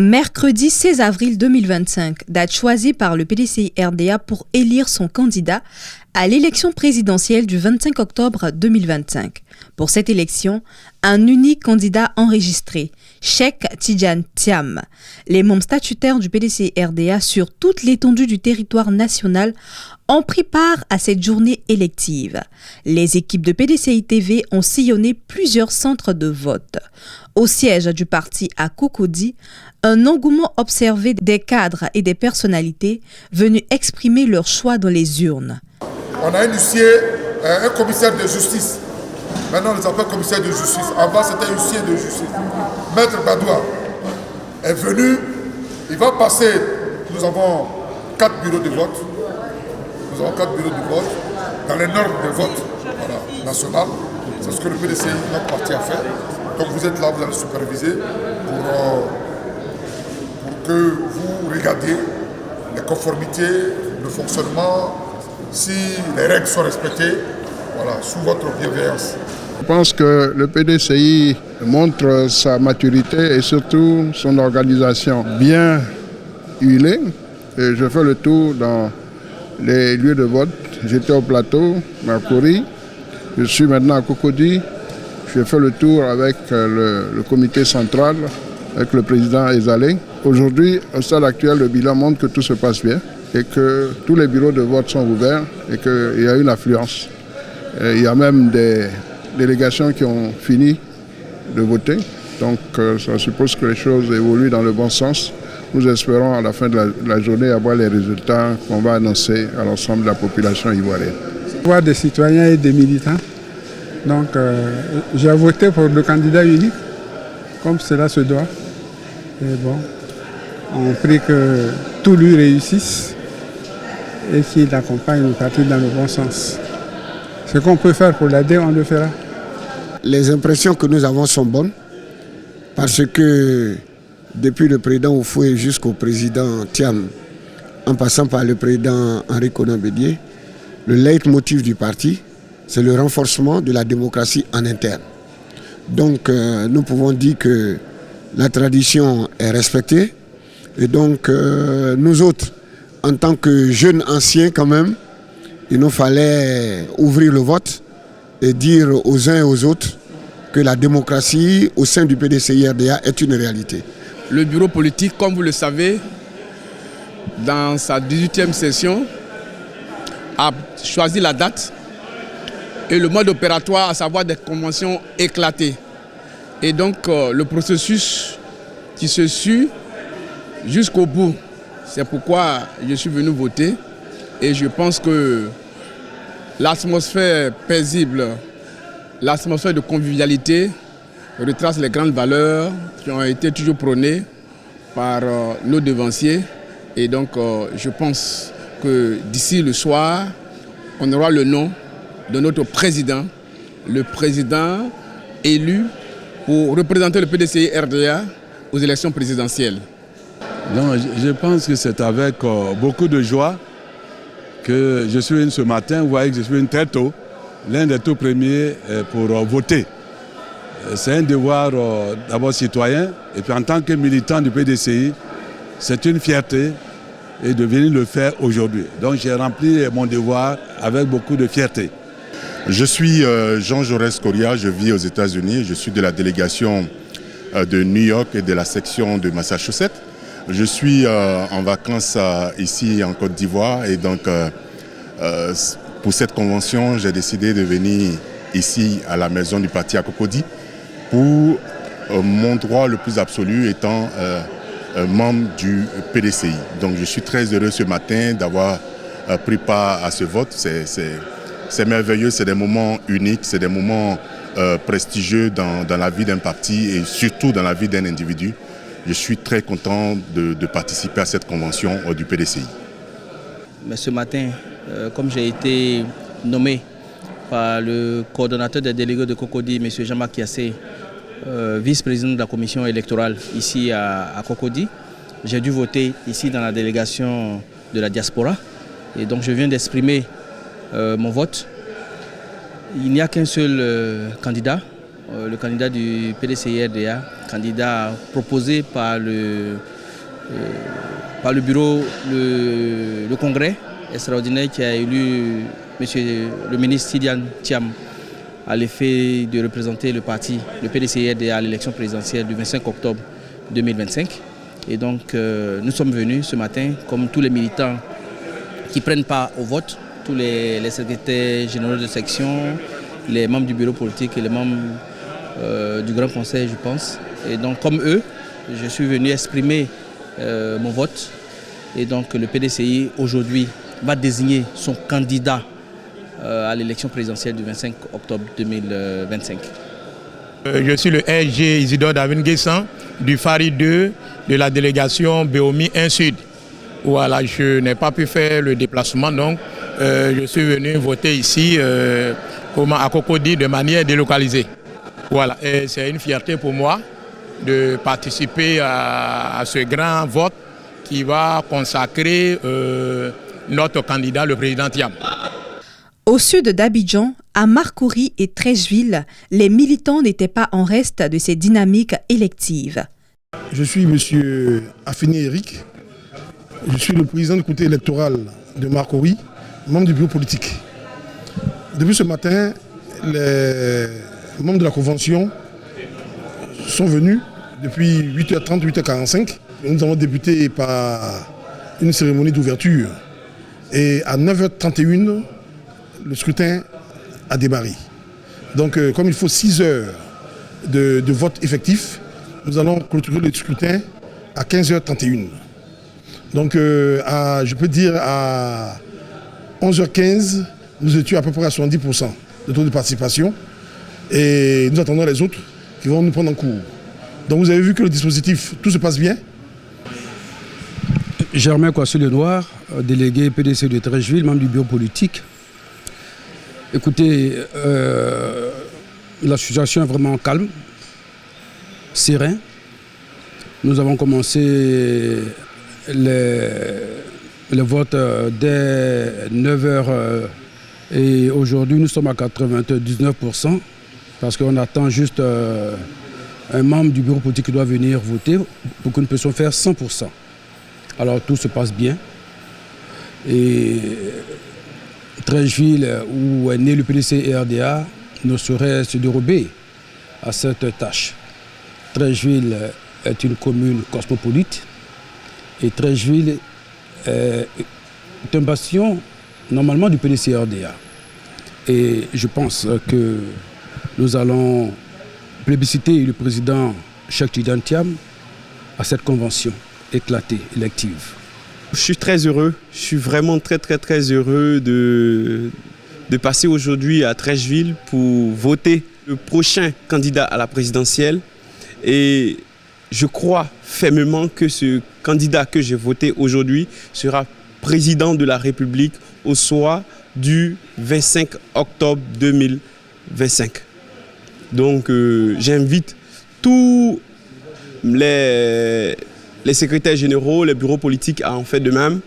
Mercredi 16 avril 2025, date choisie par le PDCI-RDA pour élire son candidat à l'élection présidentielle du 25 octobre 2025. Pour cette élection, un unique candidat enregistré, Cheikh Tidiane Thiam. Les membres statutaires du PDCI-RDA sur toute l'étendue du territoire national ont pris part à cette journée élective. Les équipes de PDCI TV ont sillonné plusieurs centres de vote. Au siège du parti à Cocody, un engouement observé des cadres et des personnalités venus exprimer leur choix dans les urnes. On a initié un commissaire de justice. Maintenant, on les appelle commissaire de justice. Avant, c'était huissier de justice. Maître Badoua est venu. Il va passer. Nous avons 4 bureaux de vote. Nous avons 4 bureaux de vote dans les normes de vote national. C'est ce que le PDCI, notre parti, a fait. Donc vous êtes là, vous allez superviser pour que vous regardiez les conformités, le fonctionnement, si les règles sont respectées, sous votre bienveillance. Je pense que le PDCI montre sa maturité et surtout son organisation bien huilée. Et je fais le tour dans les lieux de vote. J'étais au plateau, Marcory. Je suis maintenant à Cocody. J'ai fait le tour avec le comité central, avec le président Ezalé. Aujourd'hui, au stade actuel, le bilan montre que tout se passe bien et que tous les bureaux de vote sont ouverts et qu'il y a une affluence. Il y a même des délégations qui ont fini de voter. Donc, ça suppose que les choses évoluent dans le bon sens. Nous espérons à la fin de la journée avoir les résultats qu'on va annoncer à l'ensemble de la population ivoirienne. Voir des citoyens et des militants. Donc, j'ai voté pour le candidat unique, comme cela se doit. Et bon, on prie que tout lui réussisse et qu'il accompagne le parti dans le bon sens. Ce qu'on peut faire pour l'aider, on le fera. Les impressions que nous avons sont bonnes parce que depuis le président Oufoué jusqu'au président Thiam, en passant par le président Henri Konan Bédié, le leitmotiv du parti, c'est le renforcement de la démocratie en interne. Donc nous pouvons dire que la tradition est respectée et donc nous autres, en tant que jeunes anciens quand même, il nous fallait ouvrir le vote et dire aux uns et aux autres que la démocratie au sein du PDCI-RDA est une réalité. Le bureau politique, comme vous le savez, dans sa 18e session, a choisi la date et le mode opératoire, à savoir des conventions éclatées. Et donc le processus qui se suit jusqu'au bout. C'est pourquoi je suis venu voter et je pense que l'atmosphère paisible, l'atmosphère de convivialité retrace les grandes valeurs qui ont été toujours prônées par nos devanciers. Et donc je pense que d'ici le soir, on aura le nom de notre président, le président élu pour représenter le PDCI-RDA aux élections présidentielles. Donc, je pense que c'est avec beaucoup de joie que je suis venu ce matin. Vous voyez que je suis venu très tôt, l'un des tout premiers pour voter. C'est un devoir d'abord citoyen et puis en tant que militant du PDCI, c'est une fierté et de venir le faire aujourd'hui. Donc j'ai rempli mon devoir avec beaucoup de fierté. Je suis Jean Jaurès Correa, je vis aux États-Unis, je suis de la délégation de New York et de la section de Massachusetts. Je suis en vacances ici en Côte d'Ivoire et donc pour cette convention, j'ai décidé de venir ici à la maison du parti à Cocody pour mon droit le plus absolu étant membre du PDCI. Donc je suis très heureux ce matin d'avoir pris part à ce vote. C'est merveilleux, c'est des moments uniques, c'est des moments prestigieux dans la vie d'un parti et surtout dans la vie d'un individu. Je suis très content de participer à cette convention du PDCI. Mais ce matin, comme j'ai été nommé par le coordonnateur des délégués de Cocody, M. Jean-Marc Kiassé, vice-président de la commission électorale ici à Cocody, j'ai dû voter ici dans la délégation de la diaspora. Et donc je viens d'exprimer mon vote. Il n'y a qu'un seul candidat. le candidat du PDCI-RDA, candidat proposé par le bureau, le congrès extraordinaire qui a élu monsieur le ministre Sidiane Thiam à l'effet de représenter le parti, le PDCI-RDA à l'élection présidentielle du 25 octobre 2025. Et donc nous sommes venus ce matin, comme tous les militants qui prennent part au vote, tous les secrétaires généraux de section, les membres du bureau politique et les membres du Grand Conseil, je pense. Et donc comme eux, je suis venu exprimer mon vote. Et donc le PDCI aujourd'hui va désigner son candidat à l'élection présidentielle du 25 octobre 2025. Je suis le RG Isidore David Guessan du Fari 2 de la délégation Béomi 1 Sud. Voilà, je n'ai pas pu faire le déplacement, donc je suis venu voter ici à Cocody de manière délocalisée. Voilà, et c'est une fierté pour moi de participer à ce grand vote qui va consacrer notre candidat, le président Thiam. Au sud d'Abidjan, à Marcory et Treichville, les militants n'étaient pas en reste de ces dynamiques électives. Je suis M. Afeni Eric. Je suis le président du comité électoral de Marcory, membre du bureau politique. Depuis ce matin, les membres de la convention sont venus depuis 8h30, 8h45. Nous avons débuté par une cérémonie d'ouverture. Et à 9h31, le scrutin a démarré. Donc, comme il faut 6 heures de vote effectif, nous allons clôturer le scrutin à 15h31. Donc, je peux dire à 11h15, nous étions à peu près à 70% de taux de participation. Et nous attendons les autres qui vont nous prendre en cours. Donc, vous avez vu que le dispositif, tout se passe bien. Germain Coissu-Lenoir, délégué PDC de Treichville, membre du bureau politique. Écoutez, la situation est vraiment calme, serein. Nous avons commencé le vote dès 9h et aujourd'hui nous sommes à 99% parce qu'on attend juste un membre du bureau politique qui doit venir voter pour que nous puissions faire 100%. Alors tout se passe bien. Et Treichville, où est né le PDCI-RDA, ne saurait se dérober à cette tâche. Treichville est une commune cosmopolite et Treichville est un bastion normalement du PDCI-RDA. Et je pense que nous allons plébisciter le président Cheikh Tidiane Thiam à cette convention éclatée, élective. Je suis très heureux, je suis vraiment très heureux de passer aujourd'hui à Treichville pour voter le prochain candidat à la présidentielle. Et je crois fermement que ce candidat que j'ai voté aujourd'hui sera président de la République au soir du 25 octobre 2025. Donc j'invite tous les secrétaires généraux, les bureaux politiques à en faire de même.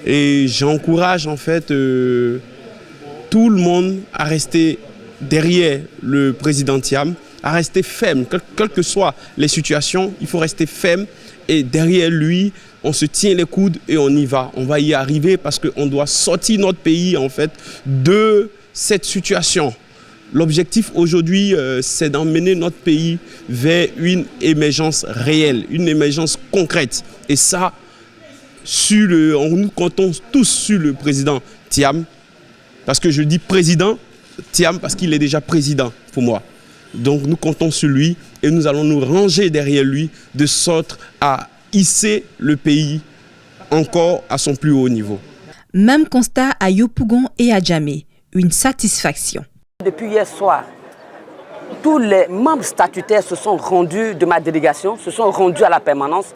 Et j'encourage en fait tout le monde à rester derrière le président Thiam, à rester ferme, quelles que soient les situations, il faut rester ferme et derrière lui, on se tient les coudes et on y va. On va y arriver parce qu'on doit sortir notre pays en fait de cette situation. L'objectif aujourd'hui, c'est d'emmener notre pays vers une émergence réelle, une émergence concrète. Et ça, nous comptons tous sur le président Thiam. Parce que je dis président Thiam parce qu'il est déjà président pour moi. Donc nous comptons sur lui et nous allons nous ranger derrière lui de sorte à hisser le pays encore à son plus haut niveau. Même constat à Yopougon et à Djamé, une satisfaction. Depuis hier soir, tous les membres statutaires se sont rendus de ma délégation, se sont rendus à la permanence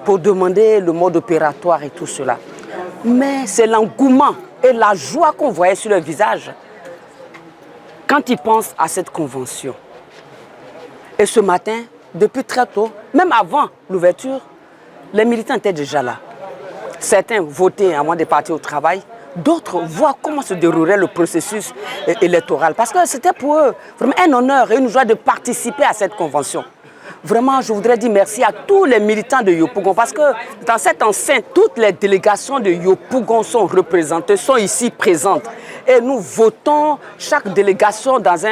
pour demander le mode opératoire et tout cela. Mais c'est l'engouement et la joie qu'on voyait sur leur visage quand ils pensent à cette convention. Et ce matin, depuis très tôt, même avant l'ouverture, les militants étaient déjà là. Certains votaient avant de partir au travail, d'autres voient comment se déroulerait le processus électoral. Parce que c'était pour eux vraiment un honneur et une joie de participer à cette convention. Vraiment, je voudrais dire merci à tous les militants de Yopougon parce que dans cette enceinte, toutes les délégations de Yopougon sont représentées, sont ici présentes. Et nous votons chaque délégation dans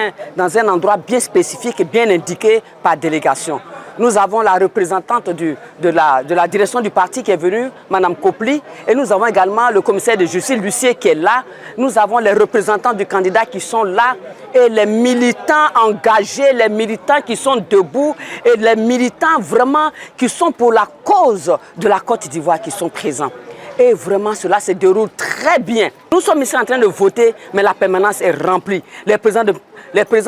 un endroit bien spécifique et bien indiqué par délégation. Nous avons la représentante de la direction du parti qui est venue, Mme Kopli, et nous avons également le commissaire de justice, Lucier, qui est là. Nous avons les représentants du candidat qui sont là, et les militants engagés, les militants qui sont debout, et les militants vraiment qui sont pour la cause de la Côte d'Ivoire qui sont présents. Et vraiment, cela se déroule très bien. Nous sommes ici en train de voter, mais la permanence est remplie. Les présidents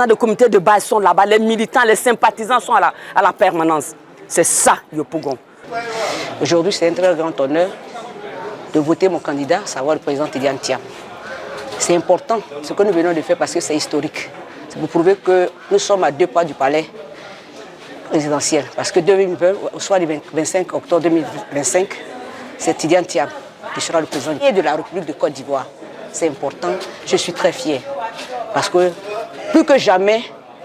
de comité de base sont là-bas, les militants, les sympathisants sont à la permanence. C'est ça, Yopougon. Aujourd'hui, c'est un très grand honneur de voter mon candidat, à savoir le président Tidjane Thiam. C'est important ce que nous venons de faire parce que c'est historique. C'est pour prouver que nous sommes à 2 pas du palais présidentiel. Parce que 2020, au soir du 25 octobre 2025, c'est Tidjane Thiam qui sera le président de la République de Côte d'Ivoire. C'est important, je suis très fier. Parce que plus que jamais,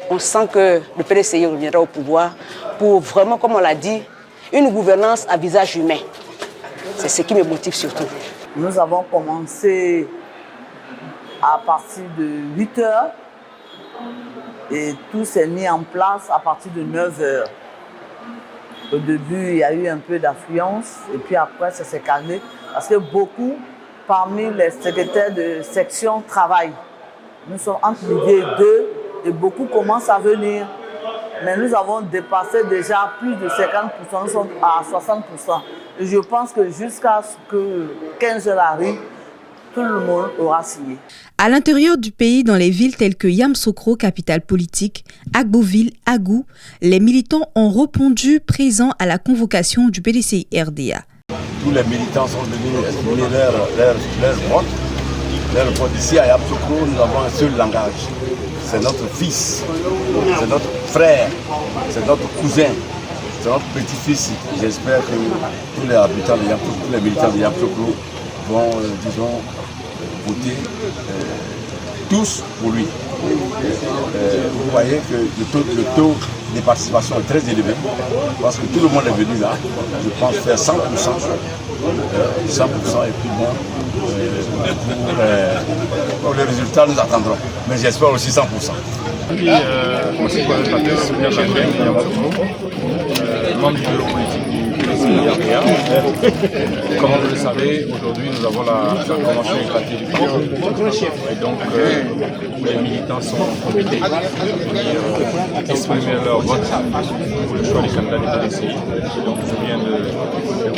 on sent que le PDCI reviendra au pouvoir pour vraiment, comme on l'a dit, une gouvernance à visage humain. C'est ce qui me motive surtout. Nous avons commencé à partir de 8 h et tout s'est mis en place à partir de 9 h. Au début, il y a eu un peu d'affluence et puis après, ça s'est calmé parce que beaucoup, parmi les secrétaires de section, travaillent. Nous sommes entre midi et 2 et beaucoup commencent à venir. Mais nous avons dépassé déjà plus de 50%, nous sommes à 60%. Et je pense que jusqu'à ce que 15 h arrive, tout le monde aura signé. À l'intérieur du pays, dans les villes telles que Yamoussoukro, capitale politique, Agboville, Agou, les militants ont répondu présents à la convocation du PDCI RDA. Tous les militants sont venus exprimer leur vote. Leur vote ici à Yamoussoukro, nous avons un seul langage. C'est notre fils, c'est notre frère, c'est notre cousin, c'est notre petit-fils. J'espère que tous les habitants de Yamoussoukro, tous les militants de Yamoussoukro vont, disons, voter tous pour lui. Vous voyez que le taux de participation est très élevé parce que tout le monde est venu là. Je pense faire 100%. 100% et puis bon, pour les résultats nous attendrons. Mais j'espère aussi 100%. Membre du bureau politique du PDCI RDA. Comme vous le savez, aujourd'hui nous avons la convention éclatée du parti. Et donc les militants sont invités pour exprimer leur vote pour le choix des candidats du PDCI. Donc je viens de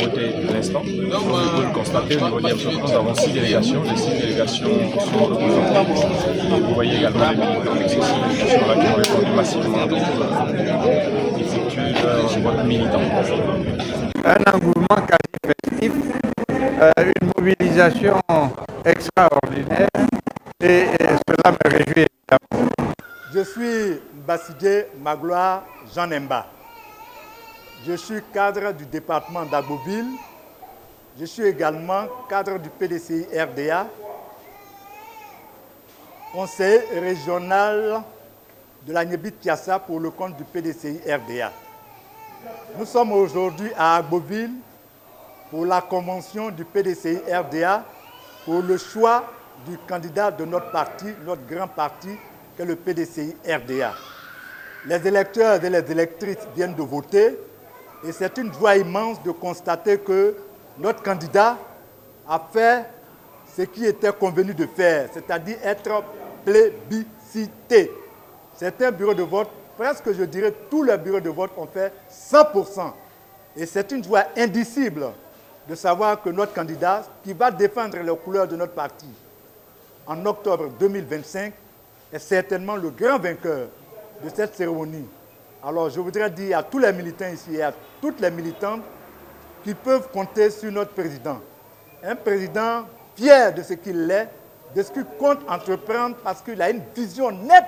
voter à l'instant. Comme vous pouvez le constater, au niveau de Yamoussoukro, nous avons 6 délégations. Les 6 délégations sont représentées. Et vous voyez également les militants qui sont là, qui ont répondu massivement. Donc ils effectuent leur vote militant. Un engouement quasi festif, une mobilisation extraordinaire et cela me réjouit. Je suis Bassidé Magloire Jean Nemba. Je suis cadre du département d'Agboville. Je suis également cadre du PDCI RDA, conseiller régional de la Niébit-Tiassa pour le compte du PDCI RDA. Nous sommes aujourd'hui à Agboville pour la convention du PDCI RDA pour le choix du candidat de notre parti, notre grand parti, qui est le PDCI RDA. Les électeurs et les électrices viennent de voter et c'est une joie immense de constater que notre candidat a fait ce qui était convenu de faire, c'est-à-dire être plébiscité. C'est un bureau de vote, presque je dirais tous les bureaux de vote ont fait 100%. Et c'est une joie indicible de savoir que notre candidat, qui va défendre les couleurs de notre parti en octobre 2025, est certainement le grand vainqueur de cette cérémonie. Alors je voudrais dire à tous les militants ici et à toutes les militantes qu'ils peuvent compter sur notre président. Un président fier de ce qu'il est, de ce qu'il compte entreprendre parce qu'il a une vision nette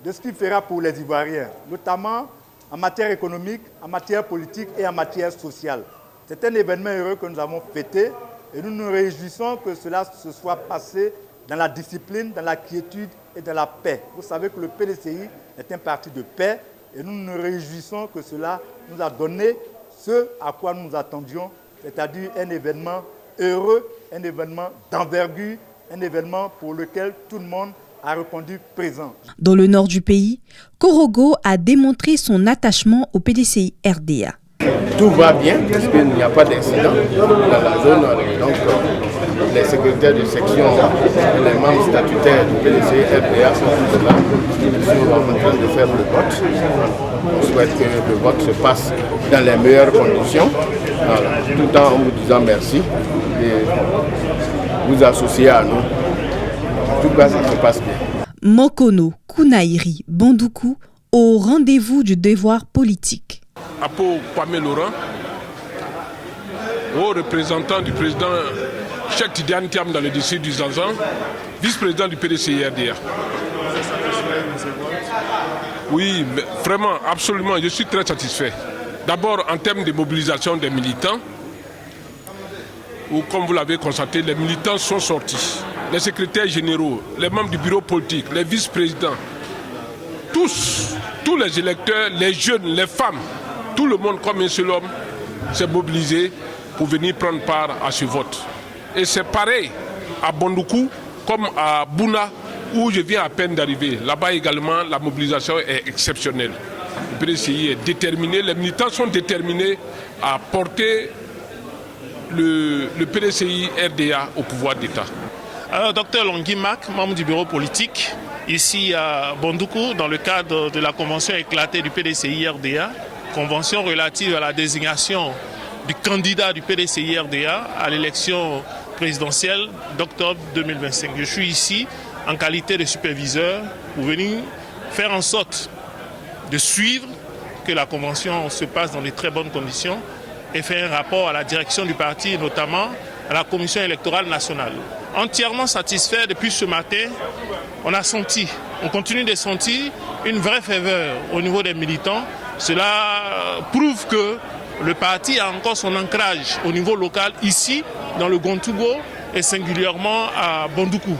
de ce qu'il fera pour les Ivoiriens, notamment en matière économique, en matière politique et en matière sociale. C'est un événement heureux que nous avons fêté Et nous nous réjouissons que cela se soit passé dans la discipline, dans la quiétude et dans la paix. Vous savez que le PDCI est un parti de paix et nous nous réjouissons que cela nous a donné ce à quoi nous nous attendions, c'est-à-dire un événement heureux, un événement d'envergure, un événement pour lequel tout le monde a répondu présent. Dans le nord du pays, Korogo a démontré son attachement au PDCI RDA. Tout va bien parce qu'il n'y a pas d'incident dans la zone. Donc, les secrétaires de section et les membres statutaires du PDCI RDA sont tous là. Ils sont en train de faire le vote. On souhaite que le vote se passe dans les meilleures conditions, voilà, tout en vous disant merci et vous associer à nous. En tout cas, ça se passe bien. Mokono, Kunairi, Bandoukou, au rendez-vous du devoir politique. Apo Kwame Laurent, haut représentant du président Cheikh Tidiane Thiam dans le district du Zanzan, vice-président du PDCI RDA. Oui, vraiment, absolument, je suis très satisfait. D'abord, en termes de mobilisation des militants, où, comme vous l'avez constaté, les militants sont sortis. Les secrétaires généraux, les membres du bureau politique, les vice-présidents, tous les électeurs, les jeunes, les femmes, tout le monde comme un seul homme s'est mobilisé pour venir prendre part à ce vote. Et c'est pareil à Bandoukou comme à Bouna où je viens à peine d'arriver. Là-bas également, la mobilisation est exceptionnelle. Le PDCI est déterminé, les militants sont déterminés à porter le PDCI RDA au pouvoir d'État. Alors, Dr Longui Mak, membre du bureau politique, ici à Bandoukou, dans le cadre de la convention éclatée du PDCI RDA, convention relative à la désignation du candidat du PDCI RDA à l'élection présidentielle d'octobre 2025. Je suis ici en qualité de superviseur pour venir faire en sorte de suivre que la convention se passe dans de très bonnes conditions et faire un rapport à la direction du parti, notamment à la commission électorale nationale. Entièrement satisfait depuis ce matin, on continue de sentir une vraie ferveur au niveau des militants. Cela prouve que le parti a encore son ancrage au niveau local ici, dans le Gontougo et singulièrement à Bandoukou.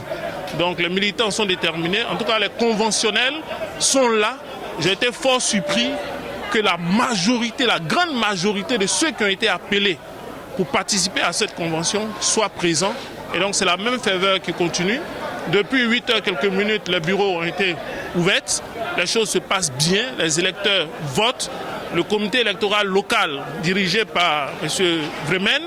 Donc les militants sont déterminés, en tout cas les conventionnels sont là. J'ai été fort surpris que la grande majorité de ceux qui ont été appelés pour participer à cette convention soient présents. Et donc c'est la même ferveur qui continue. Depuis 8 heures quelques minutes, les bureaux ont été ouverts. Les choses se passent bien, les électeurs votent. Le comité électoral local dirigé par M. Vremen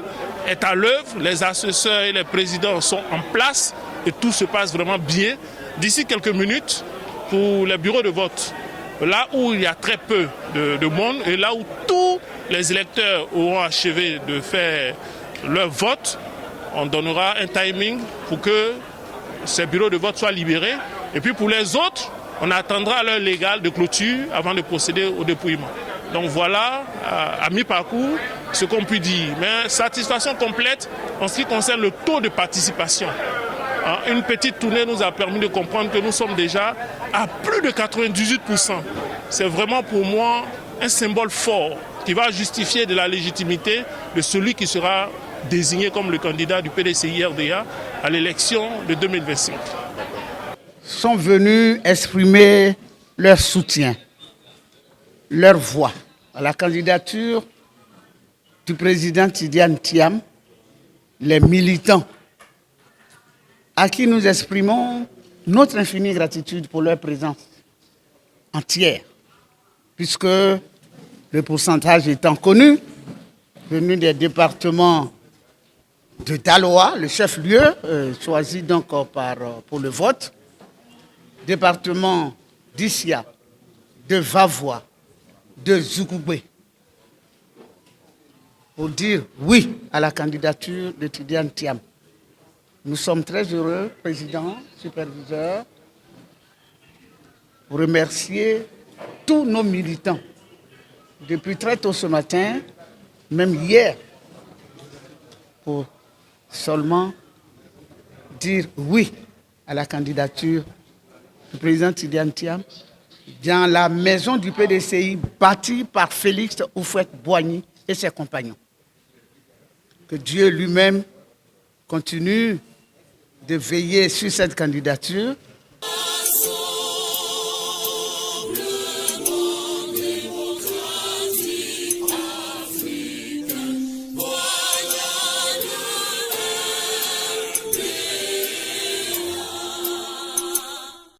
est à l'œuvre. Les assesseurs et les présidents sont en place et tout se passe vraiment bien. D'ici quelques minutes, pour les bureaux de vote, là où il y a très peu de monde et là où tous les électeurs auront achevé de faire leur vote, on donnera un timing pour que ces bureaux de vote soient libérés. Et puis pour les autres, on attendra l'heure légale de clôture avant de procéder au dépouillement. Donc voilà, à mi-parcours, ce qu'on peut dire. Mais satisfaction complète en ce qui concerne le taux de participation. Une petite tournée nous a permis de comprendre que nous sommes déjà à plus de 98%. C'est vraiment pour moi un symbole fort qui va justifier de la légitimité de celui qui sera désigné comme le candidat du PDCI RDA à l'élection de 2025. Sont venus exprimer leur soutien, leur voix à la candidature du président Tidiane Thiam, les militants à qui nous exprimons notre infinie gratitude pour leur présence entière, puisque le pourcentage étant connu, venu des départements de Daloa, le chef-lieu, choisi donc pour le vote, département d'Issia, de Vavois, de Zoukoubé, pour dire oui à la candidature de Tidiane Thiam. Nous sommes très heureux, président, superviseur, pour remercier tous nos militants depuis très tôt ce matin, même hier, pour seulement dire oui à la candidature du président Tidiane Thiam dans la maison du PDCI bâtie par Félix Houphouët-Boigny et ses compagnons. Que Dieu lui-même continue de veiller sur cette candidature